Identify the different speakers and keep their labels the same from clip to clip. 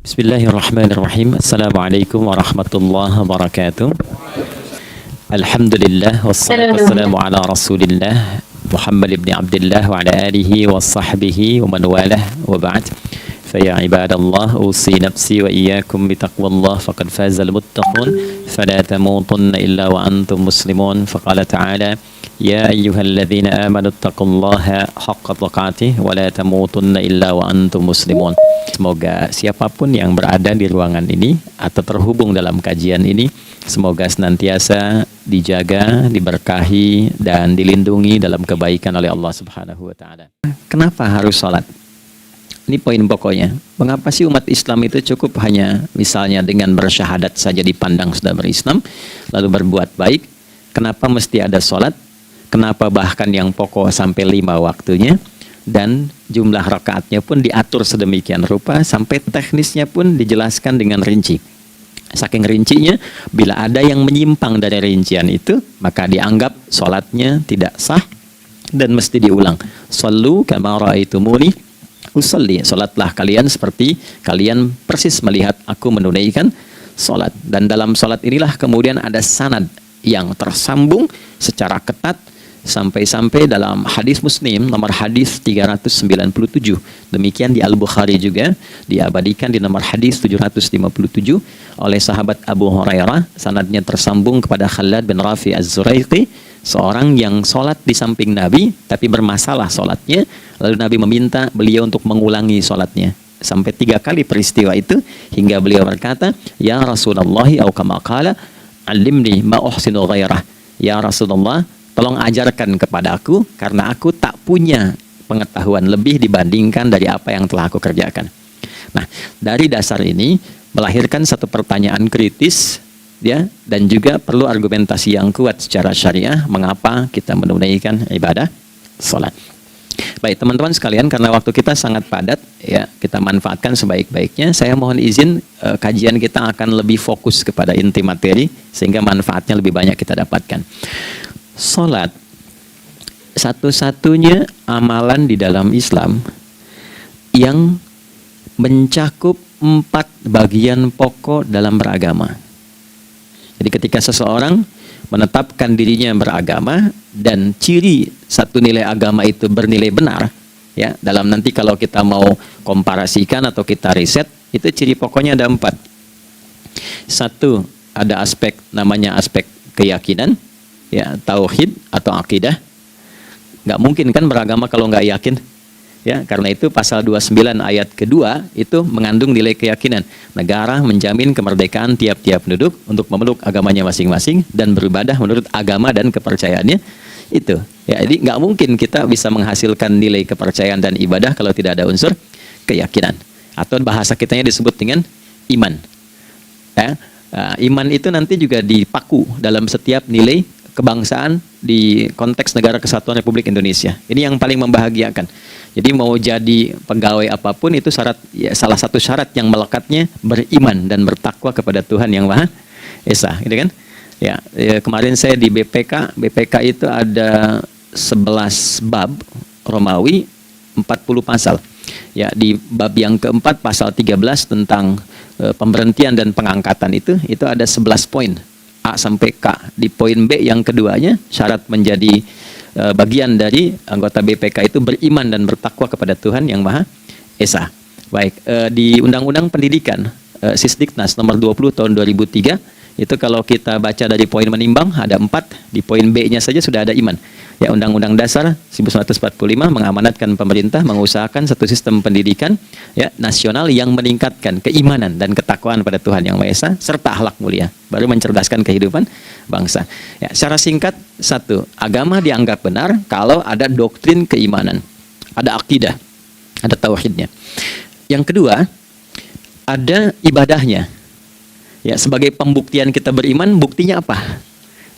Speaker 1: Bismillahirrahmanirrahim. Assalamualaikum warahmatullahi wabarakatuh. Alhamdulillah wassalatu wassalamu ala Rasulillah Muhammad ibn Abdullah wa ala alihi wa sahbihi wa man walah wa ba'd. Faya ibadallah usi nafsi wa iyyakum bitaqwallah faqad fazal muttaqun fala tamutunna illa wa antum muslimun. Faqala ta'ala ya ayyuhalladzina amanu taqullaha haqqa tuqatih wa la tamutunna illa wa antum muslimun. Semoga siapapun yang berada di ruangan ini atau terhubung dalam kajian ini, semoga senantiasa dijaga, diberkahi, dan dilindungi dalam kebaikan oleh Allah Subhanahu wa Ta'ala. Kenapa harus sholat? Ini poin pokoknya. Mengapa sih umat Islam itu cukup hanya misalnya dengan bersyahadat saja dipandang sudah berislam, lalu berbuat baik? Kenapa mesti ada sholat? Kenapa bahkan yang pokok sampai 5 waktunya? Dan jumlah rakaatnya pun diatur sedemikian rupa sampai teknisnya pun dijelaskan dengan rinci. Saking rincinya, bila ada yang menyimpang dari rincian itu, maka dianggap sholatnya tidak sah dan mesti diulang. Shallu kama ra'aitumuni usalli. Sholatlah kalian seperti kalian persis melihat aku menunaikan sholat. Dan dalam sholat inilah kemudian ada sanad yang tersambung secara ketat sampai-sampai dalam hadis Muslim nomor hadis 397. Demikian di Al-Bukhari juga diabadikan di nomor hadis 757 oleh sahabat Abu Hurairah. Sanadnya tersambung kepada Khalad bin Rafi Az-Zuraiqi, seorang yang sholat di samping Nabi tapi bermasalah sholatnya, lalu Nabi meminta beliau untuk mengulangi sholatnya sampai 3 kali peristiwa itu, hingga beliau berkata, ya Rasulullah au kama qala alimni ma uhsinu ghairah. Ya Rasulullah, tolong ajarkan kepada aku karena aku tak punya pengetahuan lebih dibandingkan dari apa yang telah aku kerjakan. Nah, dari dasar ini melahirkan satu pertanyaan kritis, ya, dan juga perlu argumentasi yang kuat secara syariah mengapa kita menunaikan ibadah sholat. Baik teman-teman sekalian, karena waktu kita sangat padat, ya, kita manfaatkan sebaik-baiknya. Saya mohon izin kajian kita akan lebih fokus kepada inti materi sehingga manfaatnya lebih banyak kita dapatkan. Salat satu-satunya amalan di dalam Islam yang mencakup 4 bagian pokok dalam beragama. Jadi ketika seseorang menetapkan dirinya beragama dan ciri satu nilai agama itu bernilai benar, ya, dalam nanti kalau kita mau komparasikan atau kita riset, itu ciri pokoknya ada 4. Satu, ada aspek namanya aspek keyakinan, ya, tauhid atau akidah. Nggak mungkin kan beragama kalau nggak yakin, ya. Karena itu pasal 29 ayat kedua itu mengandung nilai keyakinan. Negara menjamin kemerdekaan tiap-tiap penduduk untuk memeluk agamanya masing-masing dan beribadah menurut agama dan kepercayaannya itu, ya. Jadi nggak mungkin kita bisa menghasilkan nilai kepercayaan dan ibadah kalau tidak ada unsur keyakinan, atau bahasa kitanya disebut dengan iman, ya. Iman itu nanti juga dipaku dalam setiap nilai kebangsaan di konteks Negara Kesatuan Republik Indonesia. Ini yang paling membahagiakan. Jadi mau jadi pegawai apapun itu syarat, ya, salah satu syarat yang melekatnya beriman dan bertakwa kepada Tuhan Yang Maha Esa, gitu kan? Ya, kemarin saya di BPK itu ada 11 bab Romawi, 40 pasal. Ya, di bab yang keempat pasal 13 tentang pemberhentian dan pengangkatan itu ada 11 poin. A sampai K. Di poin B yang keduanya, syarat menjadi bagian dari anggota BPK itu beriman dan bertakwa kepada Tuhan Yang Maha Esa. Baik, di Undang-Undang Pendidikan Sisdiknas nomor 20 tahun 2003 itu kalau kita baca dari poin menimbang ada 4, di poin B-nya saja sudah ada iman. Ya, Undang-Undang Dasar 1945 mengamanatkan pemerintah mengusahakan satu sistem pendidikan, ya, nasional yang meningkatkan keimanan dan ketakwaan pada Tuhan Yang Maha Esa serta akhlak mulia, baru mencerdaskan kehidupan bangsa. Ya, secara singkat, 1, agama dianggap benar kalau ada doktrin keimanan, ada akidah, ada tauhidnya. Yang kedua, ada ibadahnya. Ya, sebagai pembuktian kita beriman, buktinya apa?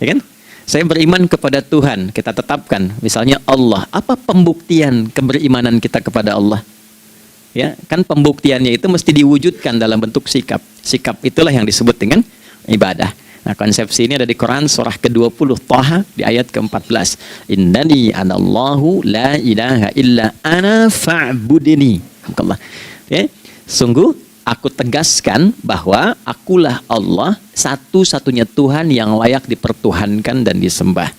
Speaker 1: Ya kan? Saya beriman kepada Tuhan, kita tetapkan misalnya Allah. Apa pembuktian keberimanan kita kepada Allah? Ya, kan pembuktiannya itu mesti diwujudkan dalam bentuk sikap. Sikap itulah yang disebut dengan ibadah. Nah, konsepsi ini ada di Quran surah ke-20 Thaha di ayat ke-14. Innani anallahu la ilaha illa ana fa'budini. Ya, sungguh Aku tegaskan bahwa akulah Allah, satu-satunya Tuhan yang layak dipertuhankan dan disembah.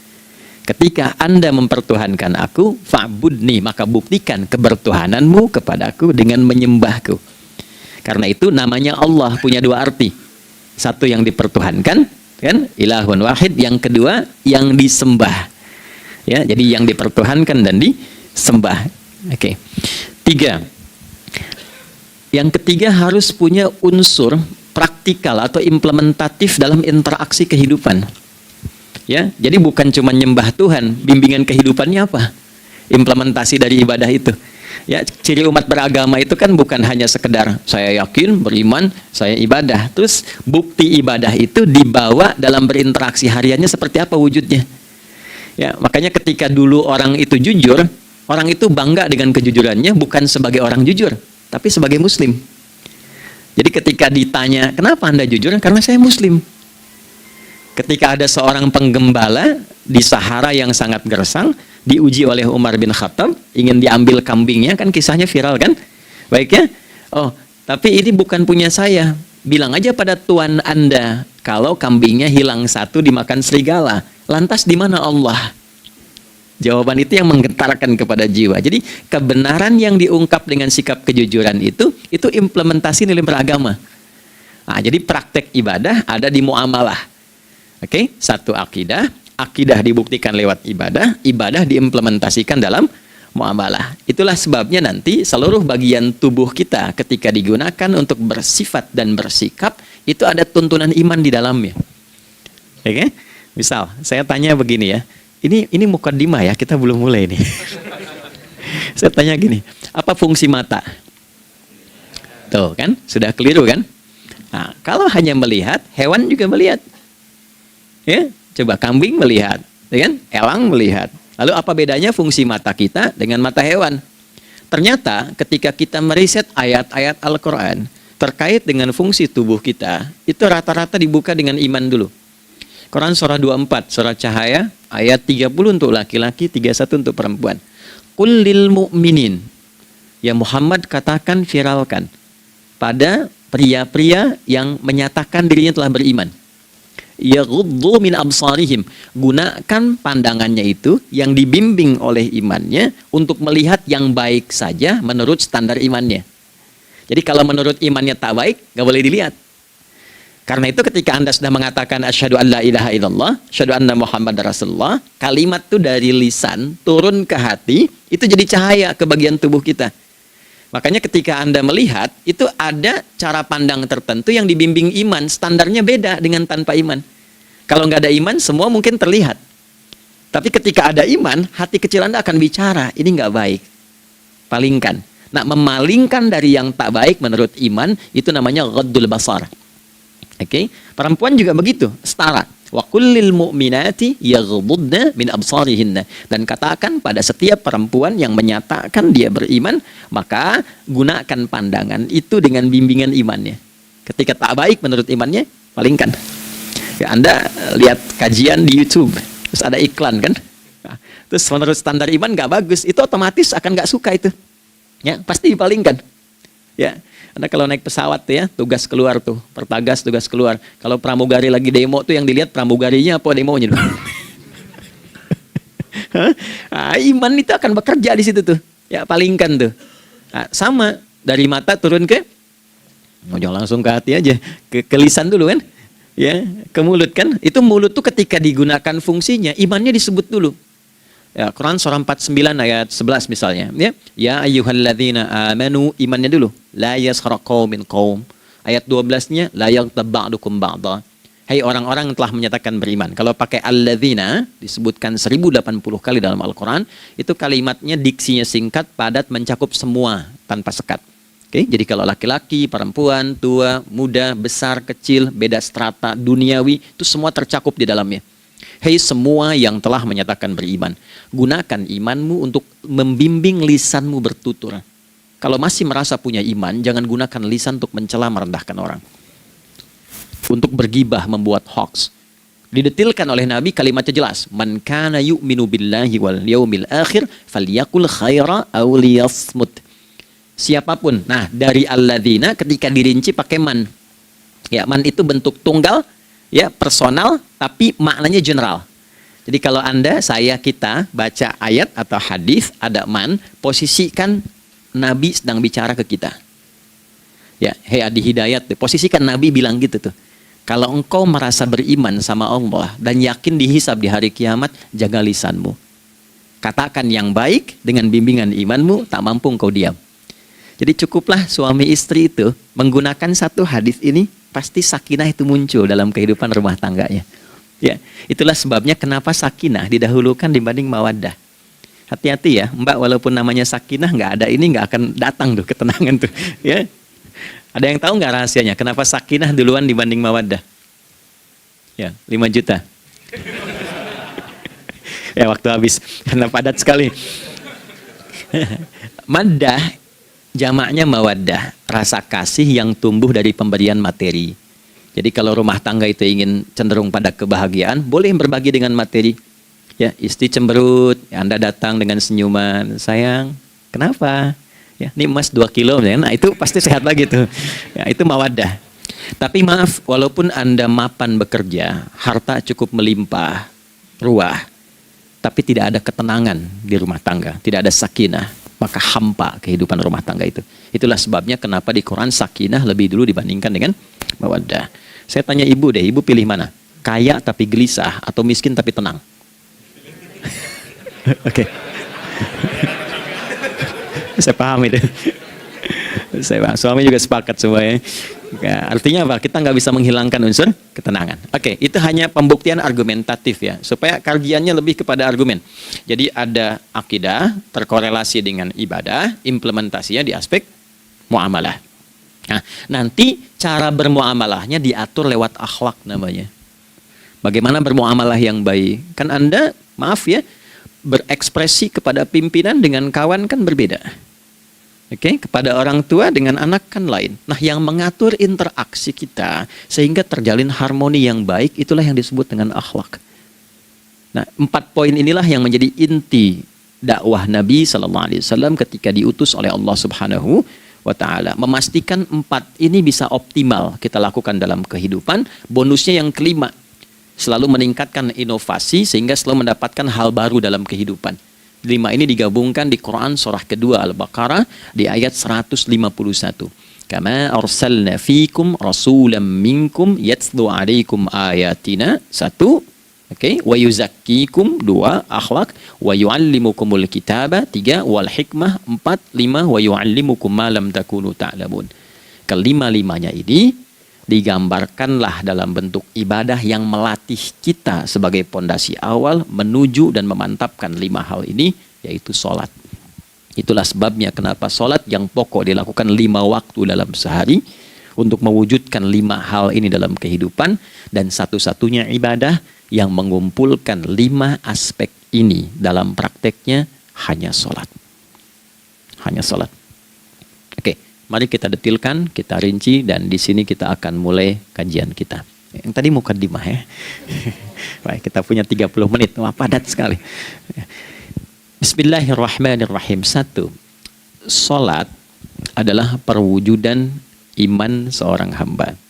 Speaker 1: Ketika Anda mempertuhankan aku, fa'budni, maka buktikan kebertuhananmu kepadaku dengan menyembahku. Karena itu namanya Allah punya dua arti. Satu yang dipertuhankan, kan? Ilahun wahid. Yang kedua yang disembah. Ya, jadi yang dipertuhankan dan disembah. Oke. Tiga. Yang ketiga harus punya unsur praktikal atau implementatif dalam interaksi kehidupan. Ya, jadi bukan cuma nyembah Tuhan, bimbingan kehidupannya apa? Implementasi dari ibadah itu. Ya, ciri umat beragama itu kan bukan hanya sekedar saya yakin, beriman, saya ibadah. Terus bukti ibadah itu dibawa dalam berinteraksi hariannya seperti apa wujudnya. Ya, makanya ketika dulu orang itu jujur, orang itu bangga dengan kejujurannya bukan sebagai orang jujur, tapi sebagai muslim. Jadi ketika ditanya, "Kenapa Anda jujur?" "Karena saya muslim." Ketika ada seorang penggembala di Sahara yang sangat gersang, diuji oleh Umar bin Khattab, ingin diambil kambingnya, kan kisahnya viral kan? Baik ya? "Oh, tapi ini bukan punya saya. Bilang aja pada tuan Anda, kalau kambingnya hilang satu dimakan serigala. Lantas di mana Allah?" Jawaban itu yang menggetarkan kepada jiwa. Jadi kebenaran yang diungkap dengan sikap kejujuran itu implementasi nilai beragama. Nah, jadi praktek ibadah ada di muamalah. Oke, satu akidah dibuktikan lewat ibadah, ibadah diimplementasikan dalam muamalah. Itulah sebabnya nanti seluruh bagian tubuh kita ketika digunakan untuk bersifat dan bersikap, itu ada tuntunan iman di dalamnya. Oke? Misal, saya tanya begini ya, ini mukaddimah ya, kita belum mulai nih. Saya tanya gini, apa fungsi mata? Tuh kan, sudah keliru kan? Nah, kalau hanya melihat, hewan juga melihat. Ya, coba kambing melihat, ya kan? Elang melihat. Lalu apa bedanya fungsi mata kita dengan mata hewan? Ternyata ketika kita meriset ayat-ayat Al-Quran terkait dengan fungsi tubuh kita, itu rata-rata dibuka dengan iman dulu. Quran surah 24, surah Cahaya, ayat 30 untuk laki-laki, 31 untuk perempuan. Qul lil mu'minin, ya Muhammad katakan, viralkan pada pria-pria yang menyatakan dirinya telah beriman. Yaghuddu min absarihim, gunakan pandangannya itu yang dibimbing oleh imannya untuk melihat yang baik saja menurut standar imannya. Jadi kalau menurut imannya tak baik, nggak boleh dilihat. Karena itu ketika Anda sudah mengatakan asyhadu an la ilaha illallah, asyhadu anna Muhammad Rasulullah, kalimat itu dari lisan turun ke hati, itu jadi cahaya ke bagian tubuh kita. Makanya ketika Anda melihat, itu ada cara pandang tertentu yang dibimbing iman, standarnya beda dengan tanpa iman. Kalau nggak ada iman, semua mungkin terlihat. Tapi ketika ada iman, hati kecil Anda akan bicara, ini nggak baik. Palingkan. Nah, memalingkan dari yang tak baik menurut iman, itu namanya ghaddul basar. Oke? Perempuan juga begitu, setara. Wa kullil mu'minati yaghdudna min absarihinna, dan katakan pada setiap perempuan yang menyatakan dia beriman, maka gunakan pandangan itu dengan bimbingan imannya. Ketika tak baik menurut imannya, palingkan. Ya, Anda lihat kajian di YouTube, terus ada iklan kan? Nah, terus menurut standar iman nggak bagus, itu otomatis akan nggak suka itu. Ya, pasti dipalingkan. Ya. Anda kalau naik pesawat tuh ya, tugas keluar tuh, pertagas tugas keluar. Kalau pramugari lagi demo tuh yang dilihat pramugarinya apa demonya. Nah, iman itu akan bekerja di situ tuh. Ya, palingkan tuh. Nah, sama dari mata turun ke, jangan langsung ke hati aja, ke lisan dulu kan. Ya, ke mulut kan. Itu mulut tuh ketika digunakan fungsinya, imannya disebut dulu. Ya, Quran surah 49 ayat 11 misalnya, ya. Ya ayyuhalladzina amanu, imannya dulu. La yaskhar qaumin qaum. Ayat 12-nya la yaghtab ba'dukum ba'dha. Hai orang-orang yang telah menyatakan beriman. Kalau pakai alladzina disebutkan 1080 kali dalam Al-Qur'an, itu kalimatnya diksinya singkat, padat, mencakup semua tanpa sekat. Oke, jadi kalau laki-laki, perempuan, tua, muda, besar, kecil, beda strata, duniawi, itu semua tercakup di dalamnya. Hei semua yang telah menyatakan beriman, gunakan imanmu untuk membimbing lisanmu bertutur. Kalau masih merasa punya iman, jangan gunakan lisan untuk mencela, merendahkan orang. Untuk bergibah, membuat hoax. Didetilkan oleh Nabi, kalimatnya jelas. Man kana yu'minu billahi wal yaumil akhir falyakul khaira aw liyasmut. siapapun. Nah, dari alladzina ketika dirinci pakai man. Ya, man itu bentuk tunggal, ya, personal, tapi maknanya general. Jadi kalau Anda, saya, kita baca ayat atau hadis ada man, posisikan Nabi sedang bicara ke kita. Ya, hei adi hidayat, posisikan Nabi bilang gitu tuh. Kalau engkau merasa beriman sama Allah dan yakin dihisab di hari kiamat, jaga lisanmu. Katakan yang baik dengan bimbingan imanmu, tak mampu engkau diam. Jadi cukuplah suami istri itu menggunakan satu hadis ini, pasti sakinah itu muncul dalam kehidupan rumah tangganya. Ya, itulah sebabnya kenapa sakinah didahulukan dibanding mawaddah. Hati-hati ya, Mbak, walaupun namanya sakinah, nggak ada ini nggak akan datang tuh ketenangan tuh. Ya, ada yang tahu nggak rahasianya? Kenapa sakinah duluan dibanding mawaddah? Ya, 5 juta. Ya, waktu habis karena padat sekali. Maddah jamaknya mawaddah, rasa kasih yang tumbuh dari pemberian materi. Jadi kalau rumah tangga itu ingin cenderung pada kebahagiaan, boleh berbagi dengan materi. Ya, istri cemberut, ya, Anda datang dengan senyuman, sayang, kenapa? Ya, ini emas 2 kilo, ya. Nah itu pasti sehat lagi tuh. Ya, itu mawaddah. Tapi maaf, walaupun Anda mapan bekerja, harta cukup melimpah, ruah, tapi tidak ada ketenangan di rumah tangga, tidak ada sakinah, maka hampa kehidupan rumah tangga itu. Itulah sebabnya kenapa di Quran sakinah lebih dulu dibandingkan dengan mawaddah. Saya tanya ibu deh, ibu pilih mana? Kaya tapi gelisah atau miskin tapi tenang? Oke. Saya paham itu. Saya paham. Suami juga sepakat semuanya. Ya, artinya apa? Kita nggak bisa menghilangkan unsur ketenangan. Oke, itu hanya pembuktian argumentatif ya, supaya kajiannya lebih kepada argumen. Jadi ada akidah terkorelasi dengan ibadah, implementasinya di aspek muamalah. Nah, nanti cara bermuamalahnya diatur lewat akhlak namanya. Bagaimana bermuamalah yang baik? Kan Anda, maaf ya, berekspresi kepada pimpinan dengan kawan kan berbeda. Oke, kepada orang tua dengan anak kan lain. Nah, yang mengatur interaksi kita sehingga terjalin harmoni yang baik, itulah yang disebut dengan akhlak. Nah, 4 poin inilah yang menjadi inti dakwah Nabi SAW ketika diutus oleh Allah Subhanahu wa ta'ala. Memastikan 4 ini bisa optimal kita lakukan dalam kehidupan. Bonusnya yang kelima, selalu meningkatkan inovasi sehingga selalu mendapatkan hal baru dalam kehidupan. 5 ini digabungkan di Quran surah kedua Al-Baqarah di ayat 151. Kama arsalna fikum rasulam minkum yatslu alaikum ayatina. 1. Oke, wa yuzakkikum 2, akhlak, wa yuallimukumul kitaba 3, wal hikmah 4, 5, wa yuallimukum ma lam takunu ta'lamun. Kelima-limanya ini digambarkanlah dalam bentuk ibadah yang melatih kita sebagai pondasi awal menuju dan memantapkan 5 hal ini, yaitu sholat. Itulah sebabnya kenapa sholat yang pokok dilakukan 5 waktu dalam sehari untuk mewujudkan 5 hal ini dalam kehidupan, dan satu-satunya ibadah yang mengumpulkan 5 aspek ini dalam prakteknya hanya sholat. Hanya sholat. Oke, mari kita detilkan, kita rinci, dan di sini kita akan mulai kajian kita. Yang tadi mukadimah ya. Baik, kita punya 30 menit. Wah, padat sekali. Bismillahirrahmanirrahim. 1. Sholat adalah perwujudan iman seorang hamba.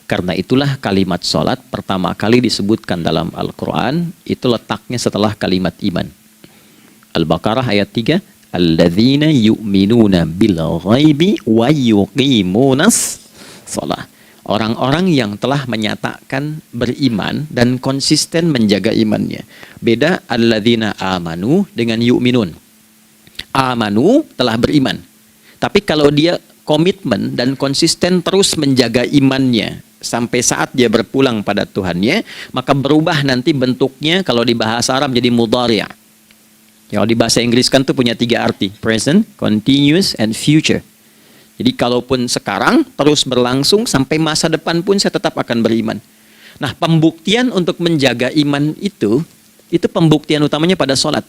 Speaker 1: Karena itulah kalimat sholat pertama kali disebutkan dalam Al-Quran, itu letaknya setelah kalimat iman. Al-Baqarah ayat 3, alladzina yu'minuna bil ghaibi wa yuqimunas shalah. Orang-orang yang telah menyatakan beriman dan konsisten menjaga imannya. Beda alladzina amanu dengan yu'minun. Amanu telah beriman. Tapi kalau dia komitmen dan konsisten terus menjaga imannya sampai saat dia berpulang pada Tuhannya, maka berubah nanti bentuknya kalau di bahasa Arab jadi mudhari'. Kalau di bahasa Inggris kan tuh punya 3 arti, present, continuous, and future. Jadi kalaupun sekarang terus berlangsung sampai masa depan pun saya tetap akan beriman. Nah, pembuktian untuk menjaga iman itu pembuktian utamanya pada sholat.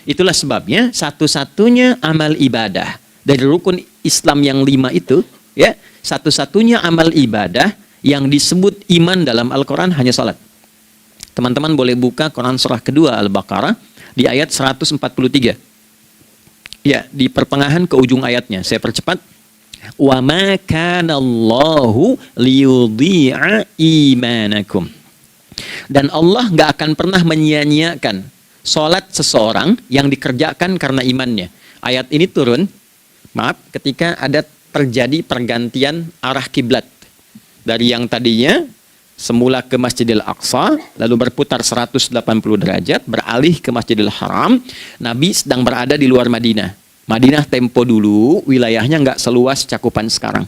Speaker 1: Itulah sebabnya satu-satunya amal ibadah dari rukun Islam yang 5 itu, ya, satu-satunya amal ibadah yang disebut iman dalam Al-Quran hanya sholat. Teman-teman boleh buka Quran surah kedua Al-Baqarah di ayat 143. Ya, di pertengahan ke ujung ayatnya. Saya percepat. Wa ma kana Allahu liyudhi'a imanakum. Dan Allah nggak akan pernah menyia-nyiakan sholat seseorang yang dikerjakan karena imannya. Ayat ini turun, maaf, ketika ada terjadi pergantian arah kiblat. Dari yang tadinya semula ke Masjidil Aqsa, lalu berputar 180 derajat, beralih ke Masjidil Haram. Nabi sedang berada di luar Madinah. Madinah tempo dulu, wilayahnya nggak seluas cakupan sekarang.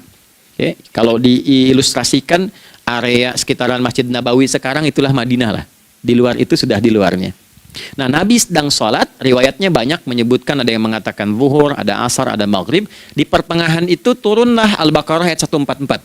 Speaker 1: Oke, kalau diilustrasikan, area sekitaran Masjid Nabawi sekarang itulah Madinah lah. Di luar itu sudah di luarnya. Nah, Nabi sedang sholat, riwayatnya banyak menyebutkan, ada yang mengatakan zuhur, ada asar, ada maghrib. Di pertengahan itu turunlah Al-Baqarah ayat 144.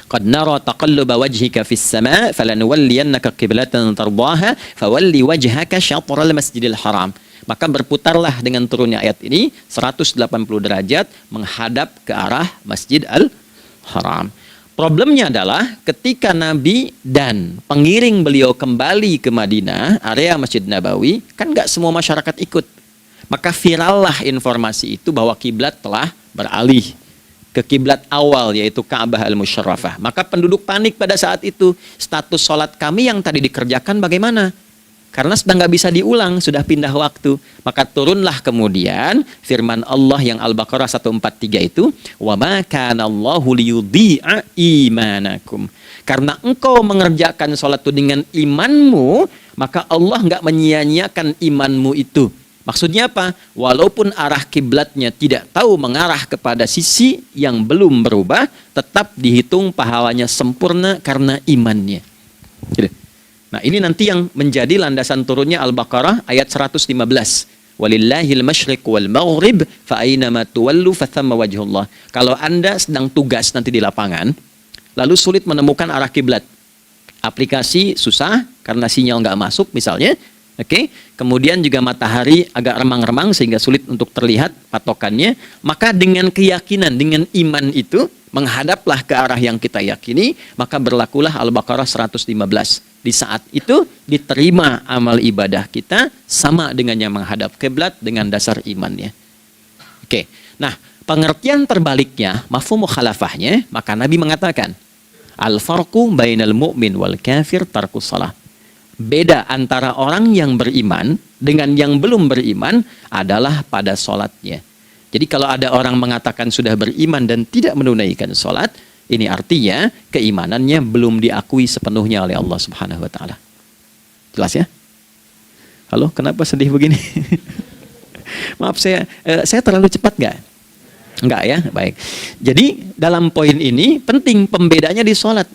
Speaker 1: Qad nara taqalluba wajhika fis sama' falanuwalliyannaka qiblatan tardaha fawalli wajhaka syatral masjidil haram. Maka berputarlah dengan turunnya ayat ini 180 derajat menghadap ke arah Masjid Al-Haram. Problemnya adalah ketika Nabi dan pengiring beliau kembali ke Madinah, area Masjid Nabawi, kan nggak semua masyarakat ikut. Maka virallah informasi itu bahwa kiblat telah beralih ke kiblat awal, yaitu Ka'bah Al-Musyarrafah. Maka penduduk panik pada saat itu. Status sholat kami yang tadi dikerjakan bagaimana? Karena sedang nggak bisa diulang, sudah pindah waktu. Maka turunlah kemudian firman Allah yang Al-Baqarah 143 itu, wa ma kana Allahu liyudhi'a imanakum. Karena engkau mengerjakan sholat itu dengan imanmu, maka Allah nggak menyia-nyiakan imanmu itu. Maksudnya apa? Walaupun arah kiblatnya tidak tahu mengarah kepada sisi yang belum berubah, tetap dihitung pahalanya sempurna karena imannya. Gitu. Nah, ini nanti yang menjadi landasan turunnya Al-Baqarah ayat 115. Walillahil masyriq wal maghrib fa aina ma tuwallu fa thamma wajhullah. Kalau Anda sedang tugas nanti di lapangan, lalu sulit menemukan arah kiblat. Aplikasi susah karena sinyal nggak masuk misalnya. Oke, kemudian juga matahari agak remang-remang sehingga sulit untuk terlihat patokannya. Maka dengan keyakinan, dengan iman itu, menghadaplah ke arah yang kita yakini, maka berlakulah Al-Baqarah 115. Di saat itu diterima amal ibadah kita sama dengan yang menghadap kiblat dengan dasar imannya. Oke, nah pengertian terbaliknya, mafhum mukhalafahnya, maka Nabi mengatakan, al-farqu bainal mu'min wal kafir tarkus salah. Beda antara orang yang beriman dengan yang belum beriman adalah pada sholatnya. Jadi kalau ada orang mengatakan sudah beriman dan tidak menunaikan sholat, ini artinya keimanannya belum diakui sepenuhnya oleh Allah Subhanahu wa Ta'ala. Jelas ya? Halo, kenapa sedih begini? Maaf, saya terlalu cepat nggak? Enggak ya? Baik. Jadi dalam poin ini penting pembedanya di sholat.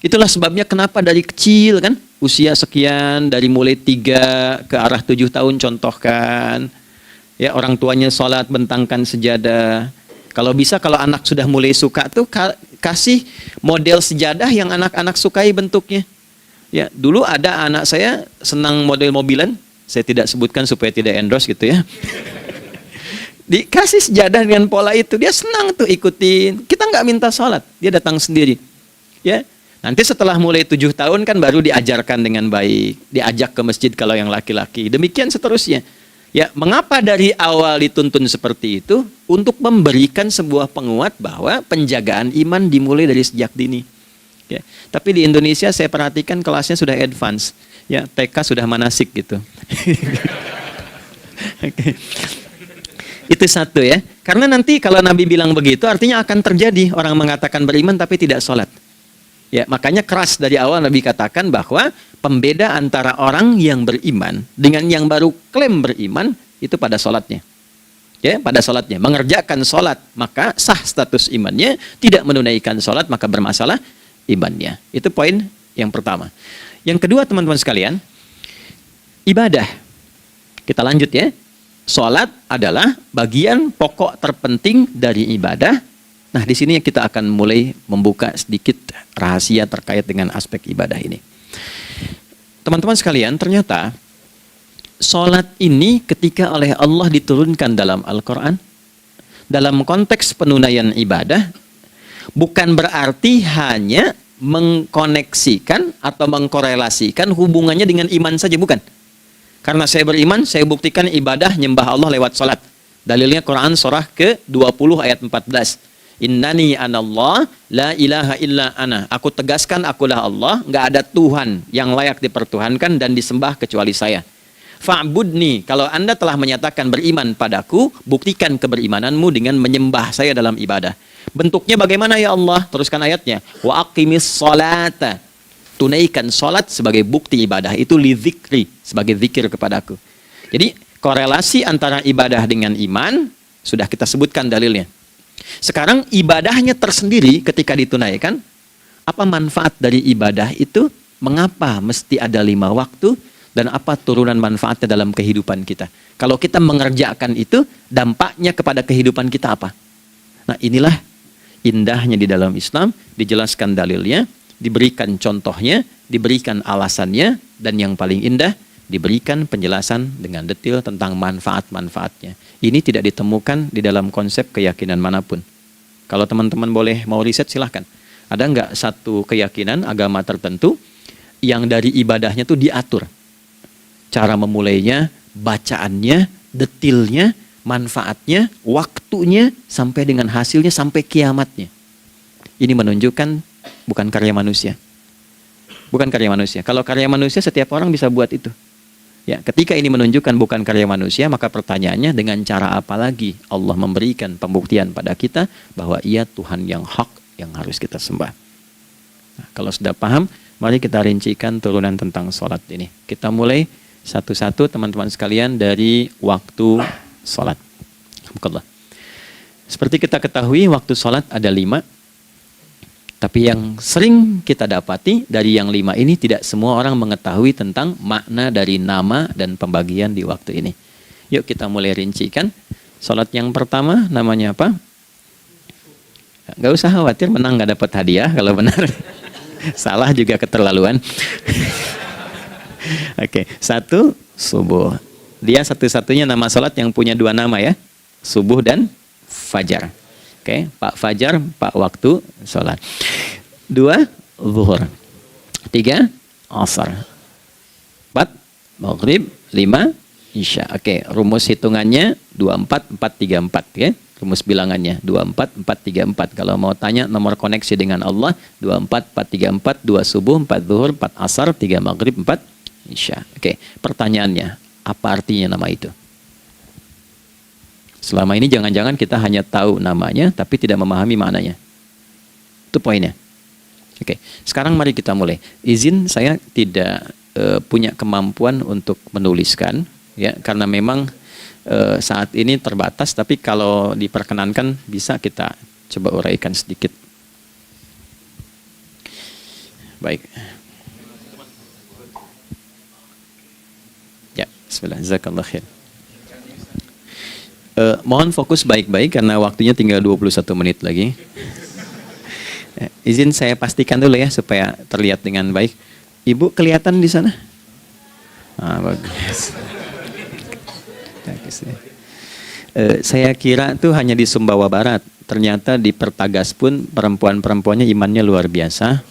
Speaker 1: Itulah sebabnya kenapa dari kecil kan, usia sekian, dari mulai 3 ke arah 7 tahun contohkan, ya orang tuanya sholat bentangkan sejadah. Kalau bisa, kalau anak sudah mulai suka tuh kasih model sejadah yang anak-anak sukai bentuknya. Ya, dulu ada anak saya senang model mobilan, saya tidak sebutkan supaya tidak endorse gitu ya. Dikasih sejadah dengan pola itu, dia senang tuh ikutin. Kita nggak minta sholat, dia datang sendiri. Ya. Nanti setelah mulai 7 tahun kan baru diajarkan dengan baik, diajak ke masjid kalau yang laki-laki. Demikian seterusnya. Ya, mengapa dari awal dituntun seperti itu? Untuk memberikan sebuah penguat bahwa penjagaan iman dimulai dari sejak dini. Ya, tapi di Indonesia saya perhatikan kelasnya sudah advance. Ya, TK sudah manasik gitu. Okay. Itu satu ya. Karena nanti kalau Nabi bilang begitu artinya akan terjadi orang mengatakan beriman tapi tidak sholat. Ya, makanya keras dari awal Nabi katakan bahwa pembeda antara orang yang beriman dengan yang baru klaim beriman itu pada sholatnya. Ya, pada sholatnya. Mengerjakan sholat maka sah status imannya, tidak menunaikan sholat maka bermasalah imannya. Itu poin yang pertama. Yang kedua teman-teman sekalian, ibadah. Kita lanjut ya. Sholat adalah bagian pokok terpenting dari ibadah. Nah, di sini kita akan mulai membuka sedikit rahasia terkait dengan aspek ibadah ini. Teman-teman sekalian, ternyata sholat ini ketika oleh Allah diturunkan dalam Al-Quran, dalam konteks penunaian ibadah, bukan berarti hanya mengkoneksikan atau mengkorelasikan hubungannya dengan iman saja, bukan. Karena saya beriman, saya buktikan ibadah nyembah Allah lewat sholat. Dalilnya Quran surah ke-20 ayat 14. Innani anallah la ilaha illa ana. Aku tegaskan akulah Allah, nggak ada Tuhan yang layak dipertuhankan dan disembah kecuali saya. Fa'budni, kalau Anda telah menyatakan beriman padaku, buktikan keberimananmu dengan menyembah saya dalam ibadah. Bentuknya bagaimana ya Allah? Teruskan ayatnya. Wa aqimis sholata. Tunaikan sholat sebagai bukti ibadah. Itu li dzikri, sebagai zikir kepadaku. Jadi korelasi antara ibadah dengan iman sudah kita sebutkan dalilnya. Sekarang ibadahnya tersendiri ketika ditunaikan, apa manfaat dari ibadah itu? Mengapa mesti ada 5 waktu? Dan apa turunan manfaatnya dalam kehidupan kita? Kalau kita mengerjakan itu, dampaknya kepada kehidupan kita apa? Nah, inilah indahnya di dalam Islam, dijelaskan dalilnya, diberikan contohnya, diberikan alasannya, dan yang paling indah, diberikan penjelasan dengan detail tentang manfaat-manfaatnya. Ini tidak ditemukan di dalam konsep keyakinan manapun. Kalau teman-teman boleh mau riset, silahkan. Ada nggak satu keyakinan agama tertentu yang dari ibadahnya tuh diatur? Cara memulainya, bacaannya, detailnya, manfaatnya, waktunya, sampai dengan hasilnya, sampai kiamatnya. Ini menunjukkan bukan karya manusia. Bukan karya manusia. Kalau karya manusia, setiap orang bisa buat itu. Ya, ketika ini menunjukkan bukan karya manusia, maka pertanyaannya dengan cara apa lagi Allah memberikan pembuktian pada kita bahwa Ia Tuhan yang hak yang harus kita sembah. Nah, kalau sudah paham, mari kita rincikan turunan tentang sholat ini. Kita mulai satu-satu teman-teman sekalian dari waktu sholat. Seperti kita ketahui, waktu sholat ada 5. Tapi yang sering kita dapati dari yang 5 ini tidak semua orang mengetahui tentang makna dari nama dan pembagian di waktu ini. Yuk kita mulai rincikan. Sholat yang pertama namanya apa? Gak usah khawatir, menang gak dapat hadiah kalau benar. Salah juga keterlaluan. Oke, 1 subuh. Dia satu-satunya nama sholat yang punya 2 nama ya. Subuh dan fajar. Oke, Pak Fajar, Pak waktu sholat. 2 zuhur. 3 asar. 4 maghrib. 5 isya. Oke, rumus hitungannya 24 434 ya. Rumus bilangannya 24 434. Kalau mau tanya nomor koneksi dengan Allah 24 434, 2 subuh, 4 zuhur, 4 asar, 3 maghrib, 4 isya. Oke, pertanyaannya, apa artinya nama itu? Selama ini jangan-jangan kita hanya tahu namanya, tapi tidak memahami maknanya. Itu poinnya. Oke, sekarang mari kita mulai. Izin saya tidak punya kemampuan untuk menuliskan, ya, karena memang saat ini terbatas. Tapi kalau diperkenankan, bisa kita coba uraikan sedikit. Baik. Ya, bismillah, jazakallah khair. Mohon fokus baik-baik karena waktunya tinggal 21 menit lagi. Izin saya pastikan dulu ya supaya terlihat dengan baik. Ibu kelihatan di sana? Bagus. Saya kira tuh hanya di Sumbawa Barat. Ternyata di Pertagas pun perempuan-perempuannya imannya luar biasa.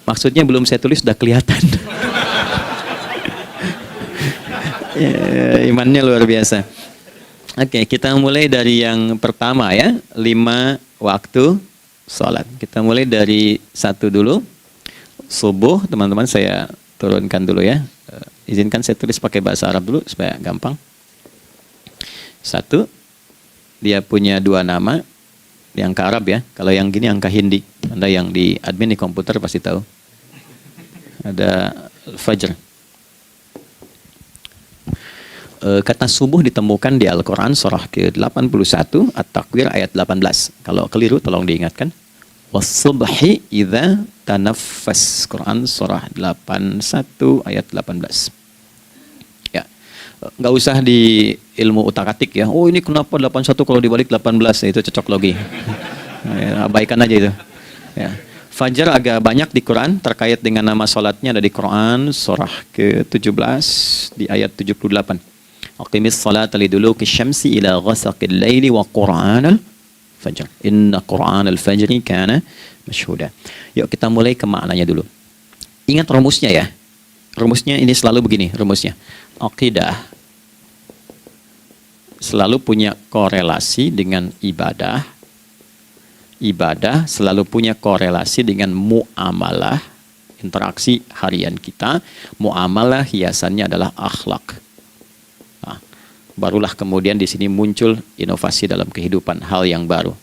Speaker 1: Maksudnya belum saya tulis sudah kelihatan. Imannya luar biasa. Oke, kita mulai dari yang pertama ya, 5 waktu sholat. Kita mulai dari 1 dulu, subuh. Teman-teman saya turunkan dulu ya. Izinkan saya tulis pakai bahasa Arab dulu supaya gampang. 1, dia punya 2 nama, di angka Arab ya. Kalau yang gini angka Hindi. Anda yang di admin di komputer pasti tahu. Ada Fajr. Kata subuh ditemukan di Al-Quran surah ke-81 At-Takwir ayat 18. Kalau keliru tolong diingatkan. Was-subhi idza tanaffas. Quran surah 81 ayat 18. Ya. Nggak usah di ilmu utak-atik ya. Oh ini kenapa 81 kalau dibalik 18? Itu cocok logi. Ya, abaikan aja itu. Ya. Fajar agak banyak di Quran terkait dengan nama sholatnya ada di Quran surah ke-17 di ayat 78. Aqimis salata liduluki syamsi ila ghasaqil laili wa qur'anal fajr. Inna qur'anal fajri kana masyhuda. Yuk kita mulai ke maknanya dulu. Ingat rumusnya ya. Rumusnya ini selalu begini rumusnya. Aqidah selalu punya korelasi dengan ibadah. Ibadah selalu punya korelasi dengan muamalah, interaksi harian kita. Muamalah hiasannya adalah akhlak. Nah, barulah kemudian di sini muncul inovasi dalam kehidupan, hal yang baru.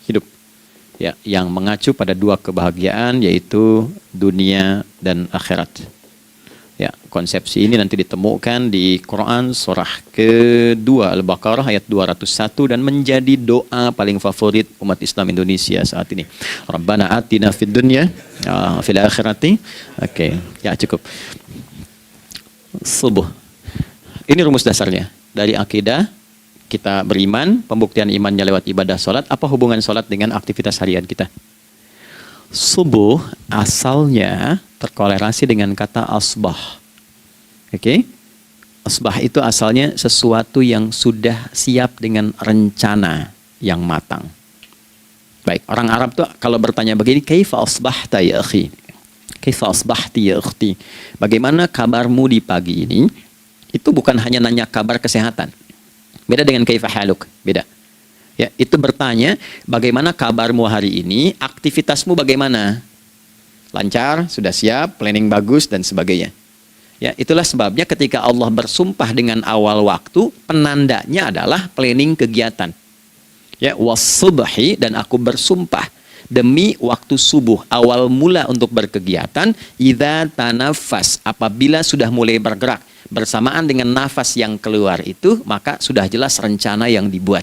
Speaker 1: Hidup ya, yang mengacu pada dua kebahagiaan, yaitu dunia dan akhirat. Ya, konsepsi ini nanti ditemukan di Quran surah kedua Al-Baqarah ayat 201 dan menjadi doa paling favorit umat Islam Indonesia saat ini. Rabbana atina fid dunya fil akhirati. Oke, ya cukup. Subuh. Ini rumus dasarnya. Dari akidah kita beriman, pembuktian imannya lewat ibadah salat. Apa hubungan salat dengan aktivitas harian kita? Subuh asalnya terkorelasi dengan kata asbah. Oke? Asbah itu asalnya sesuatu yang sudah siap dengan rencana yang matang. Baik, orang Arab tuh kalau bertanya begini, kaifa asbahta ya akhi? Kaifa asbahti ya ukhti? Bagaimana kabarmu di pagi ini? Itu bukan hanya nanya kabar kesehatan. Beda dengan kaifa haluk, beda. Ya, itu bertanya, bagaimana kabarmu hari ini, aktivitasmu bagaimana? Lancar, sudah siap, planning bagus, dan sebagainya. Ya, itulah sebabnya ketika Allah bersumpah dengan awal waktu, penandanya adalah planning kegiatan. Ya, was-subhi, dan aku bersumpah demi waktu subuh, awal mula untuk berkegiatan, idza tanafas, apabila sudah mulai bergerak, bersamaan dengan nafas yang keluar itu, maka sudah jelas rencana yang dibuat.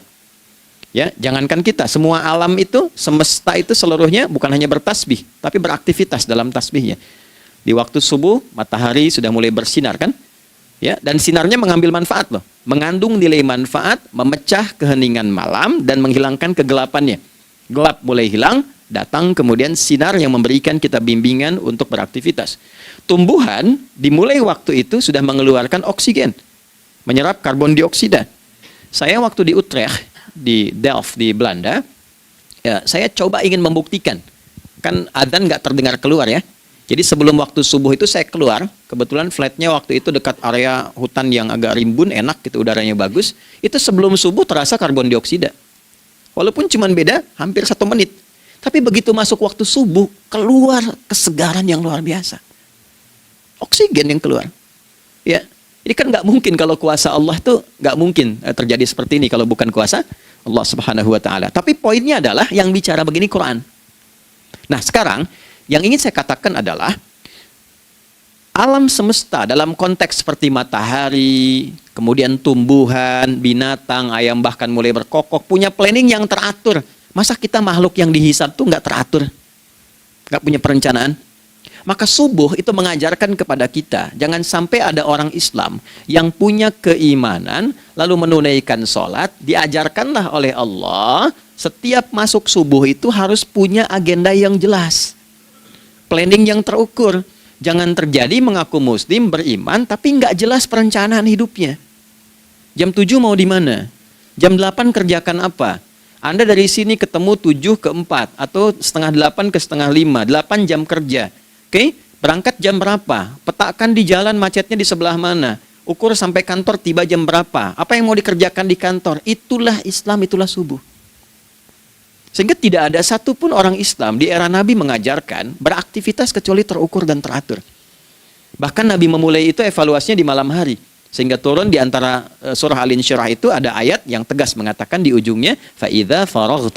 Speaker 1: Ya, jangankan kita, semua alam itu, semesta itu seluruhnya bukan hanya bertasbih, tapi beraktivitas dalam tasbihnya. Di waktu subuh, matahari sudah mulai bersinar kan? Ya, dan sinarnya mengambil manfaat loh, mengandung nilai manfaat, memecah keheningan malam dan menghilangkan kegelapannya. Gelap mulai hilang, datang kemudian sinar yang memberikan kita bimbingan untuk beraktivitas. Tumbuhan dimulai waktu itu sudah mengeluarkan oksigen, menyerap karbon dioksida. Saya waktu di Utrecht, di Delft di Belanda, ya, saya coba ingin membuktikan, kan adzan nggak terdengar keluar ya. Jadi sebelum waktu subuh itu saya keluar, kebetulan flatnya waktu itu dekat area hutan yang agak rimbun, enak gitu, udaranya bagus. Itu sebelum subuh terasa karbon dioksida, walaupun cuma beda hampir 1 menit. Tapi begitu masuk waktu subuh, keluar kesegaran yang luar biasa, oksigen yang keluar. Ya, ini kan nggak mungkin, kalau kuasa Allah tuh nggak mungkin terjadi seperti ini kalau bukan kuasa Allah Subhanahu wa Ta'ala. Tapi poinnya adalah yang bicara begini Quran. Nah, sekarang yang ingin saya katakan adalah alam semesta dalam konteks seperti matahari, kemudian tumbuhan, binatang, ayam bahkan mulai berkokok, punya planning yang teratur. Masa kita makhluk yang dihisab tuh nggak teratur, nggak punya perencanaan? Maka subuh itu mengajarkan kepada kita, jangan sampai ada orang Islam yang punya keimanan, lalu menunaikan sholat, diajarkanlah oleh Allah, setiap masuk subuh itu harus punya agenda yang jelas, planning yang terukur. Jangan terjadi mengaku muslim, beriman, tapi nggak jelas perencanaan hidupnya. Jam 7 mau di mana? Jam 8 kerjakan apa? Anda dari sini ketemu 7 ke 4, atau setengah 8 ke setengah 5, 8 jam kerja. Oke, berangkat jam berapa? Petakan di jalan macetnya di sebelah mana? Ukur sampai kantor tiba jam berapa? Apa yang mau dikerjakan di kantor? Itulah Islam, itulah subuh. Sehingga tidak ada satupun orang Islam di era Nabi mengajarkan beraktivitas kecuali terukur dan teratur. Bahkan Nabi memulai itu evaluasinya di malam hari. Sehingga turun di antara surah Al-Insyirah itu ada ayat yang tegas mengatakan di ujungnya, فَإِذَا فَرَغْتَ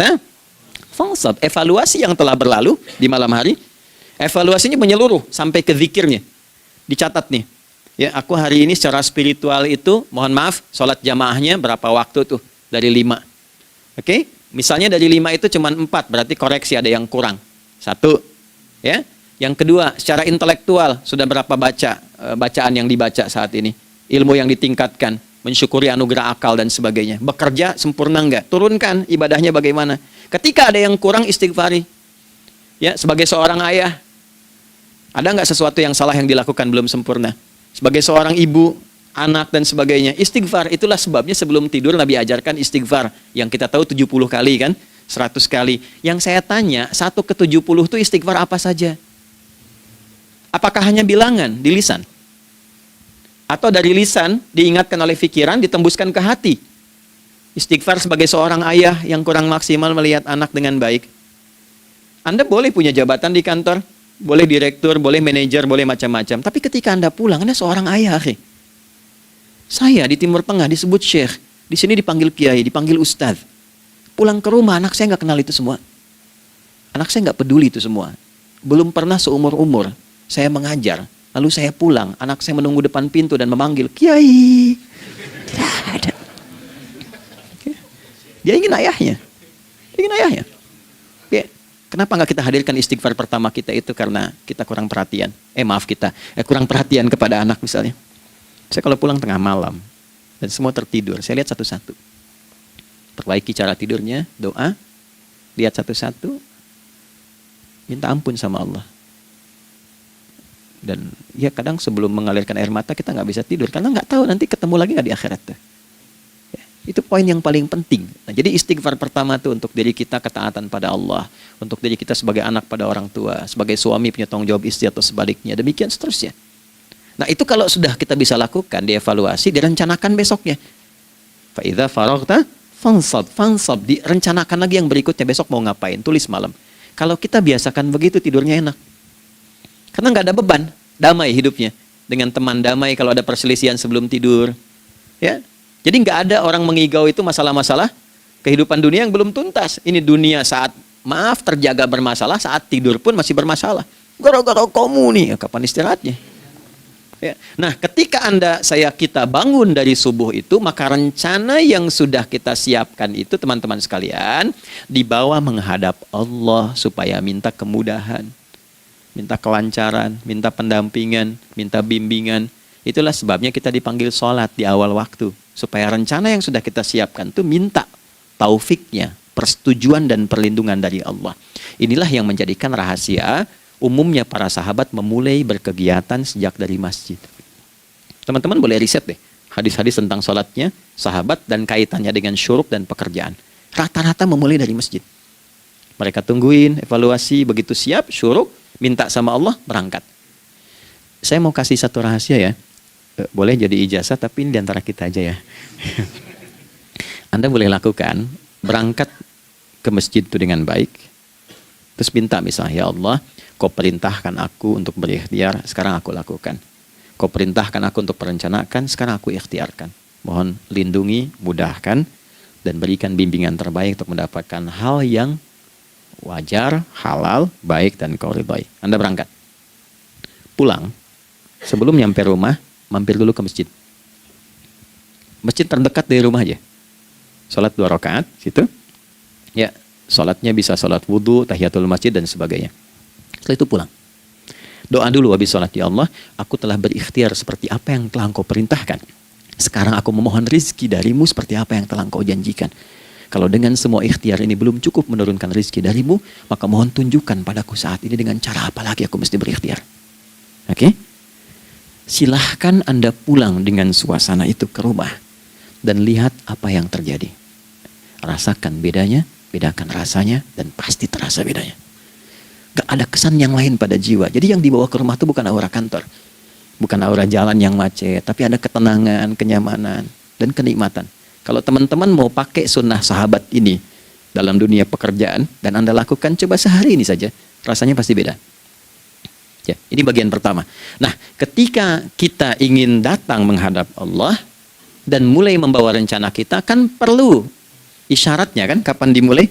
Speaker 1: فَانْصَبْ. Evaluasi yang telah berlalu di malam hari, evaluasinya menyeluruh sampai ke zikirnya. Dicatat nih. Ya, aku hari ini secara spiritual itu, mohon maaf, sholat jamaahnya berapa waktu tuh? Dari 5. Oke? Misalnya dari 5 itu cuma 4, berarti koreksi ada yang kurang. 1. Ya. Yang kedua, secara intelektual sudah berapa bacaan yang dibaca saat ini? Ilmu yang ditingkatkan, mensyukuri anugerah akal dan sebagainya. Bekerja sempurna enggak? Turunkan ibadahnya bagaimana? Ketika ada yang kurang, istighfari. Ya, sebagai seorang ayah, ada nggak sesuatu yang salah yang dilakukan belum sempurna? Sebagai seorang ibu, anak dan sebagainya, istighfar. Itulah sebabnya sebelum tidur Nabi ajarkan istighfar. Yang kita tahu 70 kali kan? 100 kali. Yang saya tanya, 1 ke 70 itu istighfar apa saja? Apakah hanya bilangan di lisan? Atau dari lisan, diingatkan oleh pikiran, ditembuskan ke hati. Istighfar sebagai seorang ayah yang kurang maksimal melihat anak dengan baik. Anda boleh punya jabatan di kantor, boleh direktur, boleh manajer, boleh macam-macam. Tapi ketika Anda pulang, Anda seorang ayah. Saya di Timur Tengah disebut syekh, di sini dipanggil kiai, dipanggil ustadz. Pulang ke rumah, anak saya nggak kenal itu semua. Anak saya nggak peduli itu semua. Belum pernah seumur-umur saya mengajar, lalu saya pulang, anak saya menunggu depan pintu dan memanggil, kiai. Tidak ada. Dia ingin ayahnya. Dia ingin ayahnya. Oke. Kenapa nggak kita hadirkan istighfar pertama kita itu karena kita kurang perhatian. Kurang perhatian kepada anak misalnya. Saya kalau pulang tengah malam dan semua tertidur, saya lihat satu-satu. Perbaiki cara tidurnya, doa, lihat satu-satu, minta ampun sama Allah. Dan ya kadang sebelum mengalirkan air mata kita nggak bisa tidur karena nggak tahu nanti ketemu lagi nggak di akhirat. Ya, itu poin yang paling penting. Nah, jadi istighfar pertama tuh untuk diri kita ketaatan pada Allah, untuk diri kita sebagai anak pada orang tua, sebagai suami punya tanggung jawab istri atau sebaliknya, demikian seterusnya. Nah itu kalau sudah kita bisa lakukan, dievaluasi, direncanakan besoknya. Fa'idha faraghta fansab, direncanakan lagi yang berikutnya, besok mau ngapain, tulis malam. Kalau kita biasakan begitu, tidurnya enak. Karena nggak ada beban, damai hidupnya. Dengan teman damai kalau ada perselisihan sebelum tidur. Ya, jadi nggak ada orang mengigau itu masalah-masalah kehidupan dunia yang belum tuntas. Ini dunia saat, maaf, terjaga bermasalah, saat tidur pun masih bermasalah. Gara-gara kamu nih, kapan istirahatnya? Ya. Nah, ketika kita bangun dari subuh itu, maka rencana yang sudah kita siapkan itu, teman-teman sekalian, dibawa menghadap Allah supaya minta kemudahan, minta kelancaran, minta pendampingan, minta bimbingan. Itulah sebabnya kita dipanggil sholat di awal waktu, supaya rencana yang sudah kita siapkan itu minta taufiknya, persetujuan dan perlindungan dari Allah. Inilah yang menjadikan rahasia umumnya para sahabat memulai berkegiatan sejak dari masjid. Teman-teman boleh riset deh hadis-hadis tentang sholatnya sahabat dan kaitannya dengan syuruk dan pekerjaan. Rata-rata memulai dari masjid. Mereka tungguin, evaluasi, begitu siap, syuruk, minta sama Allah, berangkat. Saya mau kasih satu rahasia ya. Boleh jadi ijazah, tapi ini diantara kita aja ya. Anda boleh lakukan, berangkat ke masjid itu dengan baik. Terus minta misalnya, ya Allah, Kau perintahkan aku untuk berikhtiar, sekarang aku lakukan. Kau perintahkan aku untuk merencanakan, sekarang aku ikhtiarkan. Mohon lindungi, mudahkan, dan berikan bimbingan terbaik untuk mendapatkan hal yang wajar, halal, baik, dan kau ridhai. Anda berangkat. Pulang, sebelum nyampe rumah, mampir dulu ke masjid. Masjid terdekat dari rumah aja. Sholat 2 rakaat, situ. Ya, sholatnya bisa sholat wudhu, tahiyatul masjid, dan sebagainya. Setelah itu pulang. Doa dulu habis sholat, ya Allah, aku telah berikhtiar seperti apa yang telah Engkau perintahkan. Sekarang aku memohon rizki darimu seperti apa yang telah Engkau janjikan. Kalau dengan semua ikhtiar ini belum cukup menurunkan rizki darimu, maka mohon tunjukkan padaku saat ini dengan cara apa lagi aku mesti berikhtiar. Oke? Silahkan Anda pulang dengan suasana itu ke rumah dan lihat apa yang terjadi. Rasakan bedanya, bedakan rasanya, dan pasti terasa bedanya. Gak ada kesan yang lain pada jiwa. Jadi yang dibawa ke rumah itu bukan aura kantor, bukan aura jalan yang macet, tapi ada ketenangan, kenyamanan, dan kenikmatan. Kalau teman-teman mau pakai sunnah sahabat ini dalam dunia pekerjaan dan Anda lakukan, coba sehari ini saja, rasanya pasti beda. Ya, ini bagian pertama. Nah, ketika kita ingin datang menghadap Allah dan mulai membawa rencana kita, kan perlu isyaratnya kan, kapan dimulai?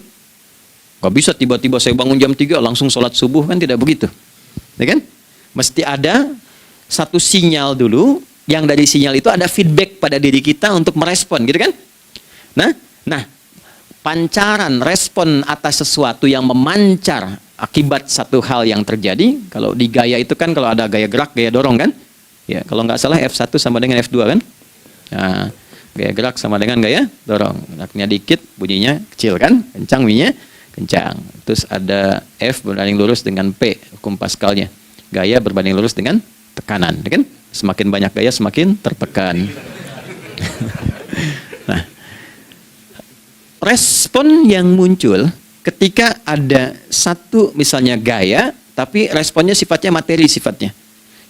Speaker 1: Gak bisa tiba-tiba saya bangun jam 3 langsung sholat subuh, kan tidak begitu. Ya kan? Mesti ada satu sinyal dulu, yang dari sinyal itu ada feedback pada diri kita untuk merespon, gitu kan? Nah, pancaran respon atas sesuatu yang memancar akibat satu hal yang terjadi. Kalau di gaya itu kan, kalau ada gaya gerak, gaya dorong kan? Ya, kalau nggak salah F1 sama dengan F2 kan? Nah, gaya gerak sama dengan gaya dorong. Geraknya dikit, bunyinya kecil kan? Kencang bunyinya. Kencang. Terus ada F berbanding lurus dengan P, hukum Pascalnya. Gaya berbanding lurus dengan tekanan, kan? Semakin banyak gaya semakin tertekan. Nah, respon yang muncul ketika ada satu misalnya gaya, tapi responnya sifatnya materi sifatnya.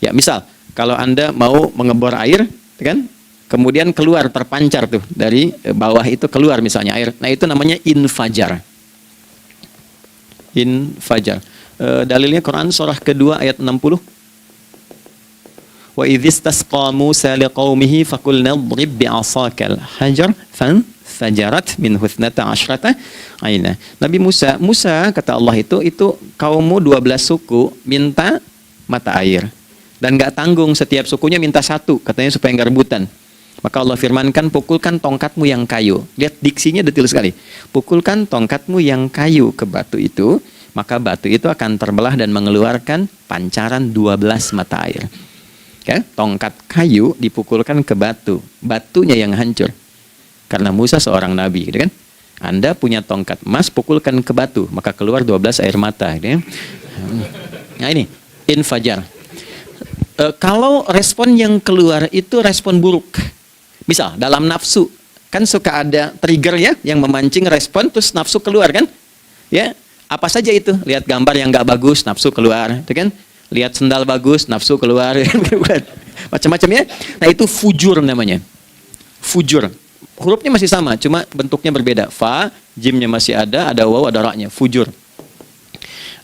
Speaker 1: Ya, misal kalau Anda mau mengebor air, kan? Kemudian keluar terpancar tuh dari bawah itu keluar misalnya air. Nah, itu namanya infajar. Infajar. Dalilnya Quran surah kedua ayat 60. Wa idzistasqa Musa liqaumihi faqulna idrib bi'asakal hajar fanfajarat min husnata asyrata aina. Nabi Musa kata Allah itu kaummu 12 suku minta mata air. Dan nggak tanggung, setiap sukunya minta satu, katanya supaya nggak rebutan. Maka Allah firmankan, pukulkan tongkatmu yang kayu. Lihat diksinya detil sekali. Pukulkan tongkatmu yang kayu ke batu itu, maka batu itu akan terbelah dan mengeluarkan pancaran 12 mata air. Ya, tongkat kayu dipukulkan ke batu, batunya yang hancur. Karena Musa seorang nabi, gitu kan? Anda punya tongkat emas, pukulkan ke batu, maka keluar 12 air mata. Gitu ya. Nah ini, infajar. Kalau respon yang keluar itu respon buruk. Misal dalam nafsu, kan suka ada trigger ya yang memancing respon, terus nafsu keluar kan? Ya, apa saja itu? Lihat gambar yang nggak bagus, nafsu keluar, itu kan? Lihat sendal bagus, nafsu keluar, macam-macam ya. Nah itu fujur namanya. Fujur. Hurufnya masih sama, cuma bentuknya berbeda. Fa, jimnya masih ada waw, ada ra-nya. Fujur.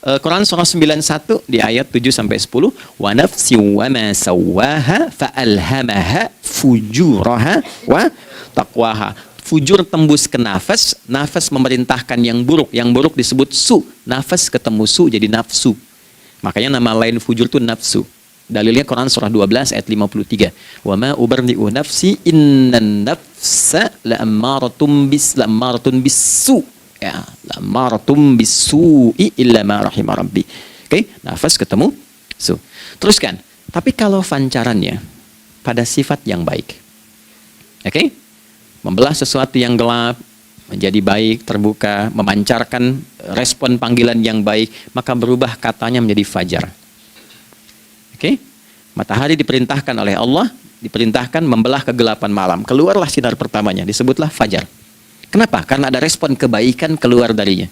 Speaker 1: Quran surah 91 di ayat 7 sampai 10, wa nafsi wa ma sawwaha fa alhamaha fujuraha wa taqwaha. Fujur tembus ke nafas, nafas memerintahkan yang buruk disebut su, nafas ketemu su jadi nafsu. Makanya nama lain fujur itu nafsu. Dalilnya Quran surah 12 ayat 53. Wa ma ubarri'u nafsi innan nafsa la'ammaratun bisu. Ya, la'ammaratun bisu'i illa ma rahima rabbi. Oke, nafas ketemu su. Teruskan. Tapi kalau pancarannya pada sifat yang baik. Oke? Membelah sesuatu yang gelap menjadi baik, terbuka, memancarkan respon panggilan yang baik, maka berubah katanya menjadi fajar. Oke? Matahari diperintahkan oleh Allah, diperintahkan membelah kegelapan malam. Keluarlah sinar pertamanya, disebutlah fajar. Kenapa? Karena ada respon kebaikan keluar darinya.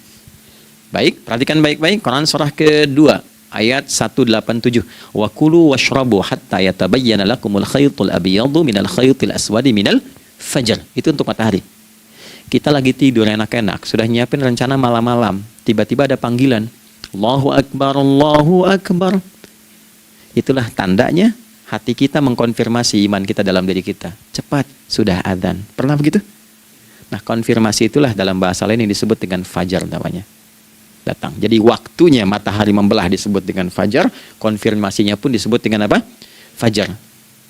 Speaker 1: Baik, perhatikan baik-baik Quran surah kedua ayat 187. Wa kulu washrabu hatta yatabayyana lakumul khaytul abyadu minal khaytil aswadi minal fajar. Itu untuk matahari. Kita lagi tidur enak-enak, sudah nyiapin rencana malam-malam, tiba-tiba ada panggilan. Allahu Akbar, Allahu Akbar. Itulah tandanya hati kita mengkonfirmasi iman kita dalam diri kita. Cepat, sudah adzan. Pernah begitu? Nah, konfirmasi itulah dalam bahasa lain yang disebut dengan fajar namanya. Datang. Jadi waktunya matahari membelah disebut dengan fajar, konfirmasinya pun disebut dengan apa? Fajar.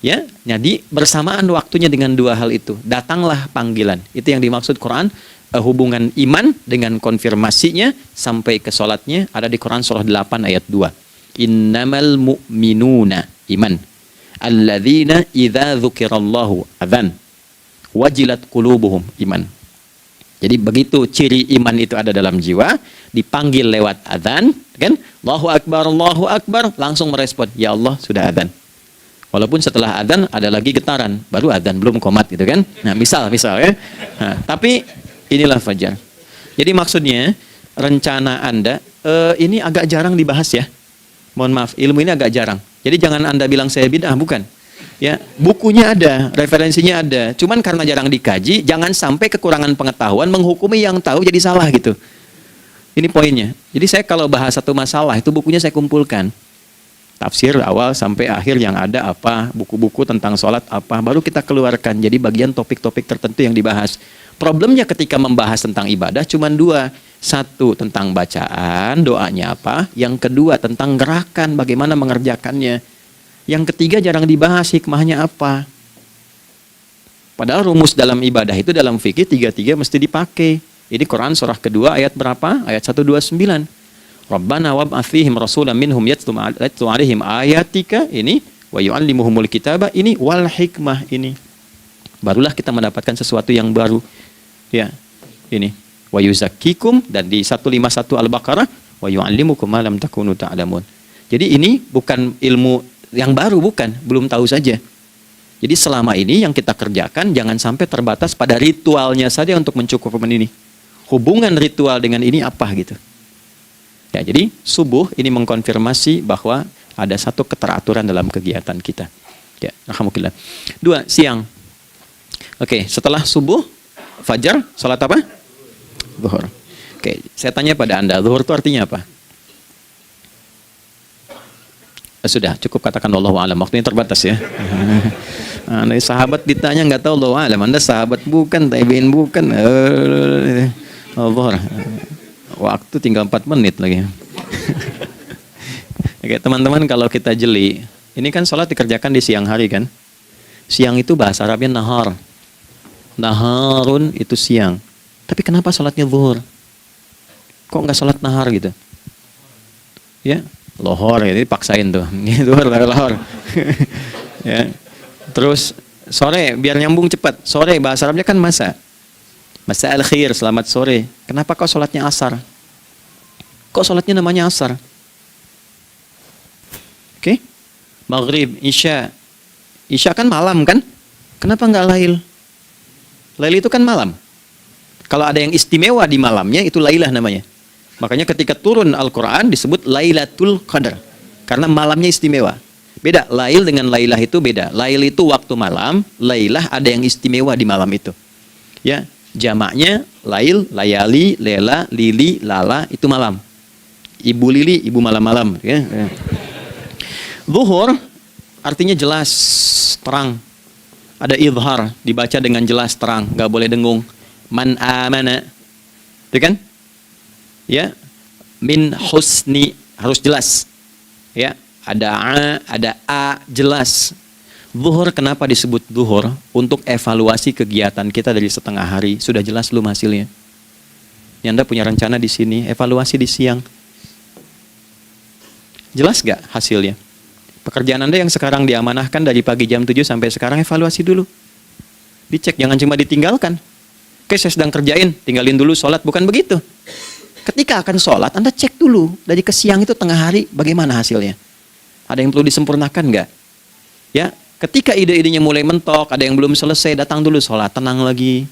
Speaker 1: Ya, jadi bersamaan waktunya dengan dua hal itu. Datanglah panggilan. Itu yang dimaksud Quran, hubungan iman dengan konfirmasinya sampai ke sholatnya ada di Quran surah 8 ayat 2. Innamal mu'minuna iman. Alladzina idza dzukirallahu adzan. Wajilat qulubuhum iman. Jadi begitu ciri iman itu ada dalam jiwa, dipanggil lewat adzan, kan? Allahu Akbar, langsung merespon, ya Allah sudah adzan. Walaupun setelah adzan ada lagi getaran, baru adzan belum qomat gitu kan. Nah, misal ya. Nah, tapi inilah fajar. Jadi maksudnya rencana Anda ini agak jarang dibahas ya. Mohon maaf, ilmu ini agak jarang. Jadi jangan Anda bilang saya bid'ah, bukan. Ya, bukunya ada, referensinya ada. Cuman karena jarang dikaji, jangan sampai kekurangan pengetahuan menghukumi yang tahu jadi salah gitu. Ini poinnya. Jadi saya kalau bahas satu masalah, itu bukunya saya kumpulkan. Tafsir awal sampai akhir yang ada apa, buku-buku tentang sholat apa, baru kita keluarkan. Jadi bagian topik-topik tertentu yang dibahas. Problemnya ketika membahas tentang ibadah cuma dua. Satu, tentang bacaan, doanya apa. Yang kedua, tentang gerakan, bagaimana mengerjakannya. Yang ketiga jarang dibahas, hikmahnya apa. Padahal rumus dalam ibadah itu dalam fikih tiga-tiga mesti dipakai. Ini Quran surah kedua ayat berapa? Ayat 129. Rabbana wab'ats fihim rasulan minhum yatlu 'alaihim ayatika ini wa yu'allimuhumul kitaba ini wal hikmah ini. Barulah kita mendapatkan sesuatu yang baru. Ya. Ini wa yuzakkikum, dan di 151 Al-Baqarah wa yu'allimukum ma lam takunu ta'lamun. Jadi ini bukan ilmu yang baru, bukan, belum tahu saja. Jadi selama ini yang kita kerjakan jangan sampai terbatas pada ritualnya saja untuk mencukupkan ini. Hubungan ritual dengan ini apa gitu. Ya, jadi subuh ini mengkonfirmasi bahwa ada satu keteraturan dalam kegiatan kita. Ya, alhamdulillah. 2, siang. Oke, setelah subuh, fajar, salat apa? Zuhur. Oke, saya tanya pada Anda, zuhur itu artinya apa? Sudah, cukup katakan Allahu a'lam. Waktunya terbatas ya. Anda sahabat ditanya nggak tahu Allahu a'lam. Anda sahabat bukan, tabi'in bukan. Zuhur. Waktu tinggal 4 menit lagi. Oke, teman-teman, kalau kita jeli, ini kan sholat dikerjakan di siang hari kan? Siang itu bahasa Arabnya nahar. Naharun itu siang. Tapi kenapa sholatnya zuhur? Kok nggak sholat nahar gitu? Ya, lohor, jadi paksain tuh. Zuhur, lohor. Ya. Terus sore, biar nyambung cepat. Sore, bahasa Arabnya kan masa. Masa al-khair, selamat sore. Kenapa kok sholatnya asar? Kok sholatnya namanya asar? Oke? Maghrib, Isya. Isya kan malam kan? Kenapa nggak lail? Lail itu kan malam. Kalau ada yang istimewa di malamnya, itu lailah namanya. Makanya ketika turun Al-Quran disebut Lailatul Qadar. Karena malamnya istimewa. Beda, lail dengan lailah itu beda. Lail itu waktu malam, lailah ada yang istimewa di malam itu. Ya, jamaknya lail, layali, lela, lili, lala, itu malam. Ibu lili, ibu malam-malam. Ya. Zuhur artinya jelas, terang. Ada idhar, dibaca dengan jelas, terang, nggak boleh dengung. Man amana, itu kan? Ya, min husni, harus jelas. Ya, ada a, jelas. Zuhur kenapa disebut zuhur? Untuk evaluasi kegiatan kita dari setengah hari. Sudah jelas belum hasilnya? Ya, Anda punya rencana di sini, evaluasi di siang. Jelas gak hasilnya? Pekerjaan Anda yang sekarang diamanahkan dari pagi jam 7 sampai sekarang, evaluasi dulu. Dicek, jangan cuma ditinggalkan. Oke, saya sedang kerjain, tinggalin dulu sholat. Bukan begitu. Ketika akan sholat, Anda cek dulu. Dari ke siang itu tengah hari, bagaimana hasilnya? Ada yang perlu disempurnakan nggak? Ya, ketika ide-idenya mulai mentok, ada yang belum selesai, datang dulu sholat, tenang lagi.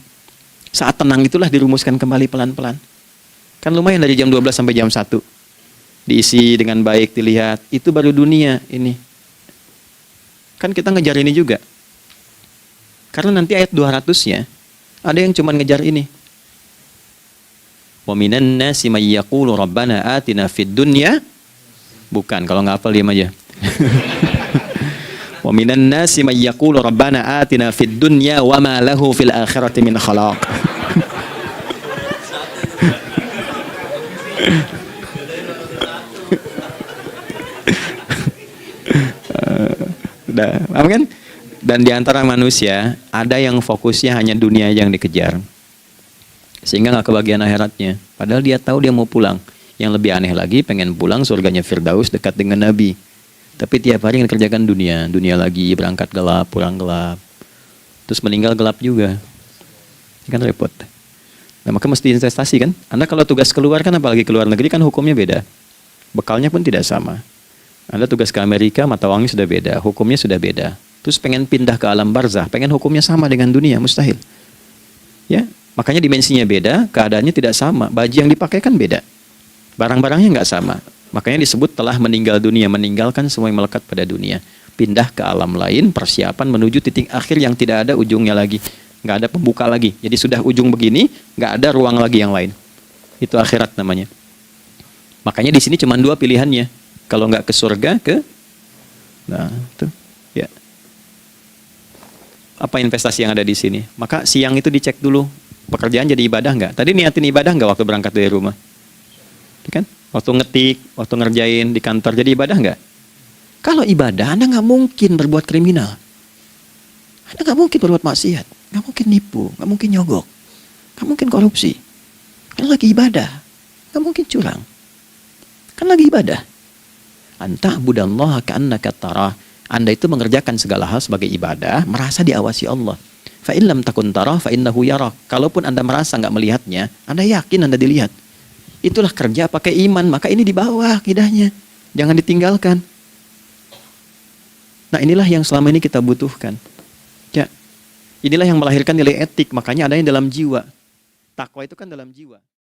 Speaker 1: Saat tenang itulah dirumuskan kembali pelan-pelan. Kan lumayan dari jam 12 sampai jam 1. Diisi dengan baik, dilihat. Itu baru dunia ini. Kan kita ngejar ini juga. Karena nanti ayat 200-nya, ada yang cuma ngejar ini. Wa minan nasi may yaqulu rabbana atina fid dunya. Bukan, kalau nggak hafal diam aja. Wa minan nasi may yaqulu rabbana atina fid dunya wa ma lahu fil akhirati min khalaq. Udah, paham kan? Dan di antara manusia ada yang fokusnya hanya dunia yang dikejar, sehingga nggak kebagian akhiratnya. Padahal dia tahu dia mau pulang. Yang lebih aneh lagi, pengen pulang surganya Firdaus dekat dengan Nabi. Tapi tiap hari kerjakan dunia, dunia lagi, berangkat gelap, pulang gelap, terus meninggal gelap juga. Kan repot. Nah, maka mesti investasi kan? Anda kalau tugas keluar kan, apalagi keluar negeri kan hukumnya beda. Bekalnya pun tidak sama. Anda tugas ke Amerika, mata uangnya sudah beda, hukumnya sudah beda. Terus pengen pindah ke alam barzah, pengen hukumnya sama dengan dunia, mustahil. Ya, makanya dimensinya beda, keadaannya tidak sama, baju yang dipakai kan beda. Barang-barangnya nggak sama. Makanya disebut telah meninggal dunia, meninggalkan semua yang melekat pada dunia. Pindah ke alam lain, persiapan menuju titik akhir yang tidak ada ujungnya lagi. Nggak ada pembuka lagi. Jadi sudah ujung begini, nggak ada ruang lagi yang lain. Itu akhirat namanya. Makanya di sini cuma 2 pilihannya. Kalau nggak ke surga, nah itu ya. Apa investasi yang ada di sini? Maka siang itu dicek dulu, pekerjaan jadi ibadah nggak? Tadi niatin ibadah nggak waktu berangkat dari rumah? Kan? Waktu ngetik, waktu ngerjain di kantor, jadi ibadah nggak? Kalau ibadah, Anda nggak mungkin berbuat kriminal. Anda nggak mungkin berbuat maksiat, nggak mungkin nipu, nggak mungkin nyogok, nggak mungkin korupsi. Kan lagi ibadah, nggak mungkin curang. Kan lagi ibadah. Anta budallaha ka'annaka tarah. Anda itu mengerjakan segala hal sebagai ibadah, merasa diawasi Allah. Fa in lam takun tarah fa innahu yarak. Kalaupun Anda merasa nggak melihatnya, Anda yakin Anda dilihat. Itulah kerja pakai iman, maka ini di bawah akidahnya. Jangan ditinggalkan. Nah, inilah yang selama ini kita butuhkan. Ya. Inilah yang melahirkan nilai etik, makanya adanya dalam jiwa. Takwa itu kan dalam jiwa.